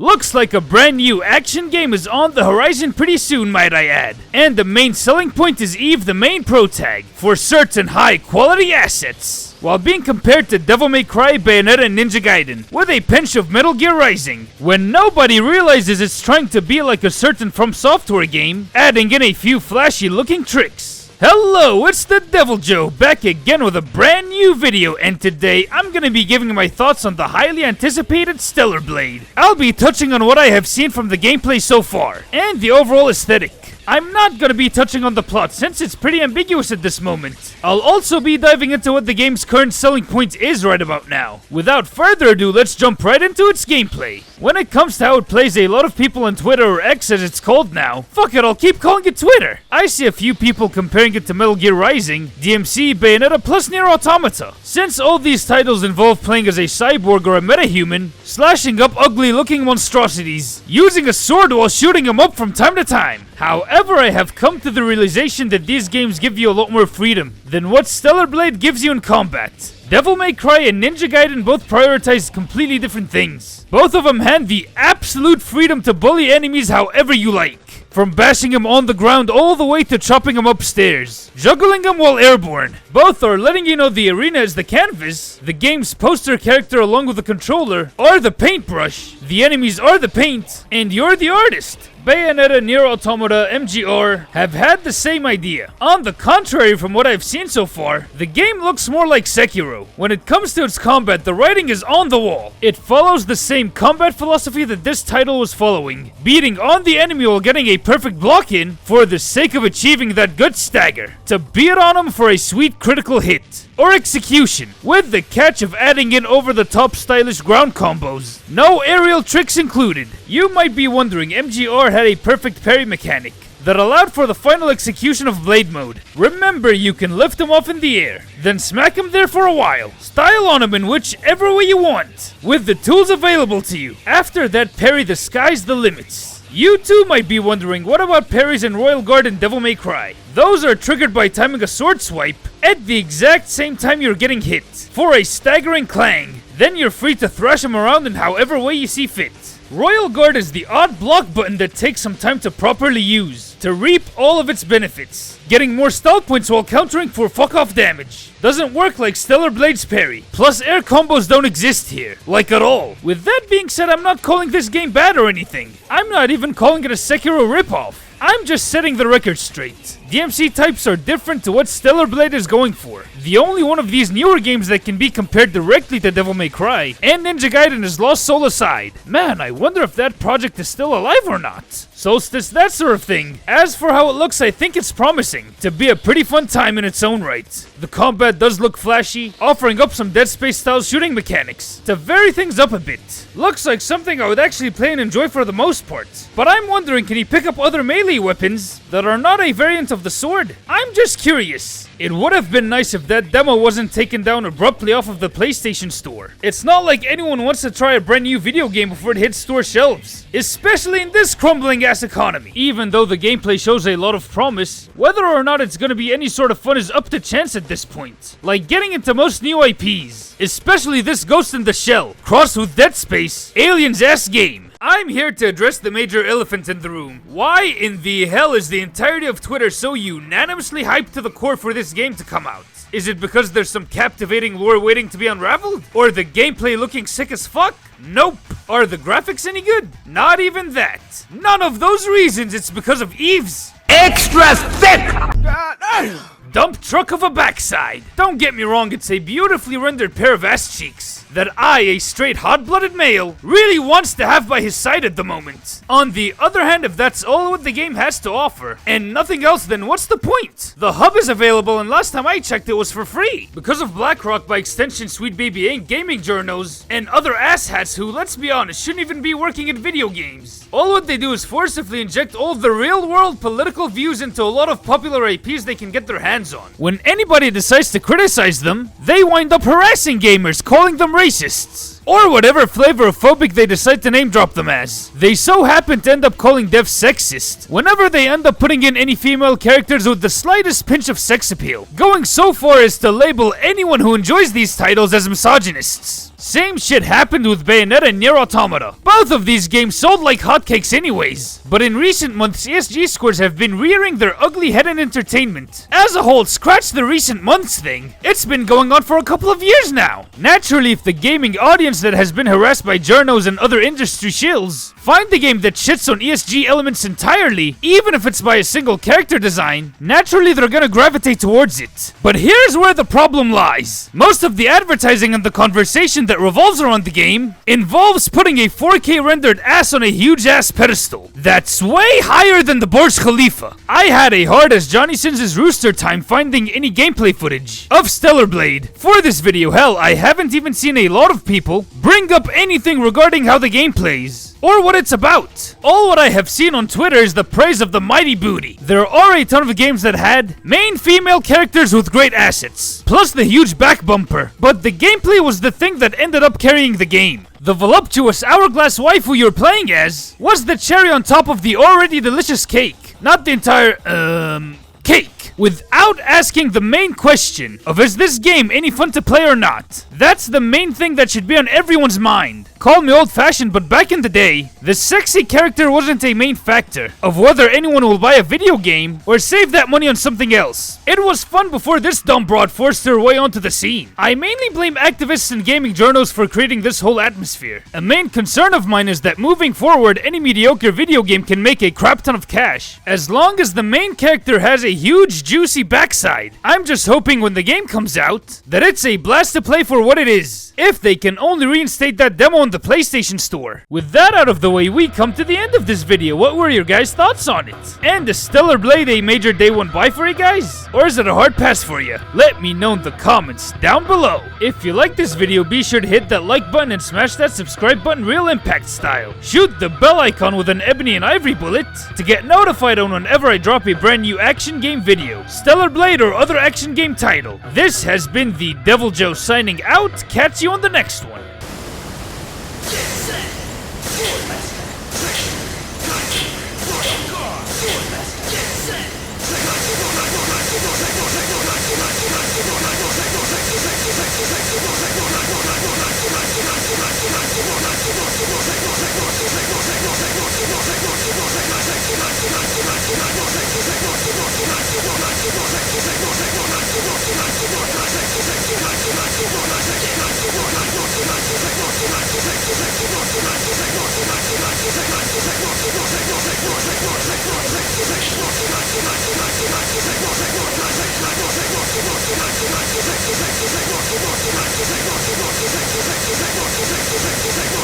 Looks like a brand new action game is on the horizon pretty soon, might I add. And the main selling point is Eve, the main protag, for certain high quality assets, while being compared to Devil May Cry, Bayonetta, and Ninja Gaiden, with a pinch of Metal Gear Rising, when nobody realizes it's trying to be like a certain From Software game, adding in a few flashy looking tricks. Hello, it's the Devil Joe, back again with a brand new video, and today I'm gonna be giving my thoughts on the highly anticipated Stellar Blade. I'll be touching on what I have seen from the gameplay so far, and the overall aesthetic. I'm not gonna be touching on the plot since it's pretty ambiguous at this moment. I'll also be diving into what the game's current selling point is right about now. Without further ado, let's jump right into its gameplay. When it comes to how it plays, a lot of people on Twitter, or X as it's called now, fuck it, I'll keep calling it Twitter. I see a few people comparing it to Metal Gear Rising, DMC, Bayonetta, plus Nier Automata. Since all these titles involve playing as a cyborg or a metahuman, slashing up ugly looking monstrosities, using a sword while shooting them up from time to time. However, I have come to the realization that these games give you a lot more freedom than what Stellar Blade gives you in combat. Devil May Cry and Ninja Gaiden both prioritize completely different things. Both of them hand the absolute freedom to bully enemies however you like. From bashing them on the ground all the way to chopping them upstairs, juggling them while airborne. Both are letting you know the arena is the canvas, the game's poster character along with the controller are the paintbrush, the enemies are the paint, and you're the artist. Bayonetta, Nier Automata, MGR have had the same idea. On the contrary, from what I've seen so far, the game looks more like Sekiro. When it comes to its combat, the writing is on the wall. It follows the same combat philosophy that this title was following, beating on the enemy while getting a perfect block in for the sake of achieving that good stagger, to beat on him for a sweet critical hit or execution, with the catch of adding in over-the-top stylish ground combos. No aerial tricks included. You might be wondering, MGR had a perfect parry mechanic that allowed for the final execution of Blade Mode. Remember, you can lift him off in the air, then smack him there for a while, style on him in whichever way you want, with the tools available to you. After that parry, the sky's the limits. You too might be wondering, what about parries in Royal Guard and Devil May Cry? Those are triggered by timing a sword swipe at the exact same time you're getting hit, for a staggering clang. Then you're free to thrash him around in however way you see fit. Royal Guard is the odd block button that takes some time to properly use, to reap all of its benefits. Getting more stall points while countering for fuck off damage. Doesn't work like Stellar Blade's parry. Plus air combos don't exist here, like at all. With that being said, I'm not calling this game bad or anything. I'm not even calling it a Sekiro ripoff. I'm just setting the record straight. DMC types are different to what Stellar Blade is going for. The only one of these newer games that can be compared directly to Devil May Cry and Ninja Gaiden is Lost Soul aside. Man, I wonder if that project is still alive or not. Solstice, that sort of thing. As for how it looks, I think it's promising to be a pretty fun time in its own right. The combat does look flashy, offering up some Dead Space style shooting mechanics to vary things up a bit. Looks like something I would actually play and enjoy for the most part. But I'm wondering, can he pick up other melee weapons that are not a variant of the sword? I'm just curious. It would have been nice if that demo wasn't taken down abruptly off of the PlayStation Store. It's not like anyone wants to try a brand new video game before it hits store shelves, especially in this crumbling ass economy. Even though the gameplay shows a lot of promise, whether or not it's gonna be any sort of fun is up to chance at this point. Like getting into most new IPs, especially this Ghost in the Shell, crossed with Dead Space, Aliens ass game. I'm here to address the major elephant in the room. Why in the hell is the entirety of Twitter so unanimously hyped to the core for this game to come out? Is it because there's some captivating lore waiting to be unraveled? Or the gameplay looking sick as fuck? Nope. Are the graphics any good? Not even that. None of those reasons. It's because of Eve's extra thick dump truck of a backside. Don't get me wrong, it's a beautifully rendered pair of ass cheeks that I, a straight hot-blooded male, really wants to have by his side at the moment. On the other hand, if that's all what the game has to offer, and nothing else, then what's the point? The hub is available, and last time I checked it was for free. Because of BlackRock, by extension Sweet Baby Inc., gaming journos, and other asshats who, let's be honest, shouldn't even be working in video games. All what they do is forcibly inject all the real-world political views into a lot of popular IPs they can get their hands on. When anybody decides to criticize them, they wind up harassing gamers, calling them racists. or whatever flavor of phobic they decide to name drop them as. They so happen to end up calling devs sexist whenever they end up putting in any female characters with the slightest pinch of sex appeal, going so far as to label anyone who enjoys these titles as misogynists. Same shit happened with Bayonetta and Nier Automata. Both of these games sold like hotcakes anyways, but in recent months ESG scores have been rearing their ugly head in entertainment. As a whole, scratch the recent months thing, it's been going on for a couple of years now. Naturally, if the gaming audience that has been harassed by journos and other industry shills find the game that shits on ESG elements entirely, even if it's by a single character design, naturally they're gonna gravitate towards it. But here's where the problem lies. Most of the advertising and the conversation that revolves around the game involves putting a 4K rendered ass on a huge ass pedestal that's way higher than the Burj Khalifa. I had a hard as Johnny Sins' rooster time finding any gameplay footage of Stellar Blade. For this video, hell, I haven't even seen a lot of people bring up anything regarding how the game plays or what it's about. All what I have seen on Twitter is the praise of the mighty booty. There are a ton of games that had main female characters with great assets, plus the huge back bumper, but the gameplay was the thing that ended up carrying the game. The voluptuous hourglass waifu you're playing as was the cherry on top of the already delicious cake, not the entire, cake. Without asking the main question of is this game any fun to play or not. That's the main thing that should be on everyone's mind. Call me old-fashioned, but back in the day, the sexy character wasn't a main factor of whether anyone will buy a video game or save that money on something else. It was fun before this dumb broad forced her way onto the scene. I mainly blame activists and gaming journals for creating this whole atmosphere. A main concern of mine is that moving forward, any mediocre video game can make a crap ton of cash, as long as the main character has a huge juicy backside. I'm just hoping when the game comes out, that it's a blast to play for what it is. If they can only reinstate that demo on the PlayStation Store. With that out of the way, we come to the end of this video. What were your guys' thoughts on it? And is Stellar Blade a major day one buy for you guys? Or is it a hard pass for you? Let me know in the comments down below. If you like this video, be sure to hit that like button and smash that subscribe button real impact style. Shoot the bell icon with an ebony and ivory bullet to get notified on whenever I drop a brand new action game video, Stellar Blade or other action game title. This has been the Devil Joe signing out. Catch you on the next one. Seguro.